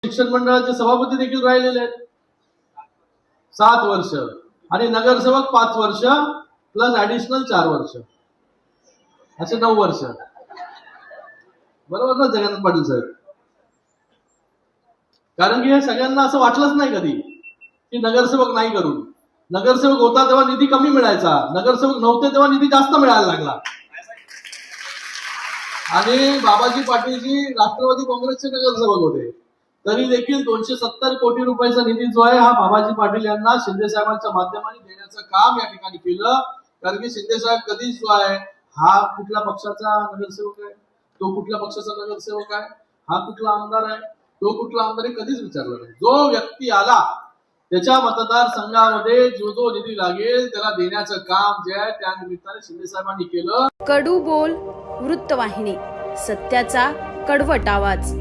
शिक्षण मंडळाचे सभापती देखील राहिलेले आहेत 7 वर्ष आणि नगरसेवक 5 वर्ष प्लस ऍडिशनल 4 वर्ष असे 9 वर्ष. बरोबर ना जगन्नाथ पाटील साहेब? कारण की हे सगळ्यांना असं वाटलंच नाही कधी की नगरसेवक नाही करून. नगरसेवक होता तेव्हा निधी कमी मिळायचा, नगरसेवक नव्हते तेव्हा निधी जास्त मिळायला लागला. आणि बाबाजी पाटीलजी राष्ट्रवादी काँग्रेसचे नगरसेवक होते तरी देखील 270 कोटी रुपयाचा निधी जो आहे हा बाबाजी पाटील यांना शिंदे साहेबांच्या माध्यमाने देण्याचं काम या ठिकाणी केलं. कारण की शिंदे साहेब कधीच जो आहे हा कुठल्या पक्षाचा नगरसेवक आहे, तो कुठल्या पक्षाचा नगरसेवक आहे, हा कुठला आमदार आहे, तो कुठला आमदार आहे कधीच विचारलं नाही. जो व्यक्ती आला त्याच्या मतदारसंघामध्ये जो जो निधी लागेल त्याला देण्याचं काम जे आहे त्या निमित्ताने शिंदे साहेबांनी केलं. कडू बोल वृत्तवाहिनी, सत्याचा कडवट आवाज.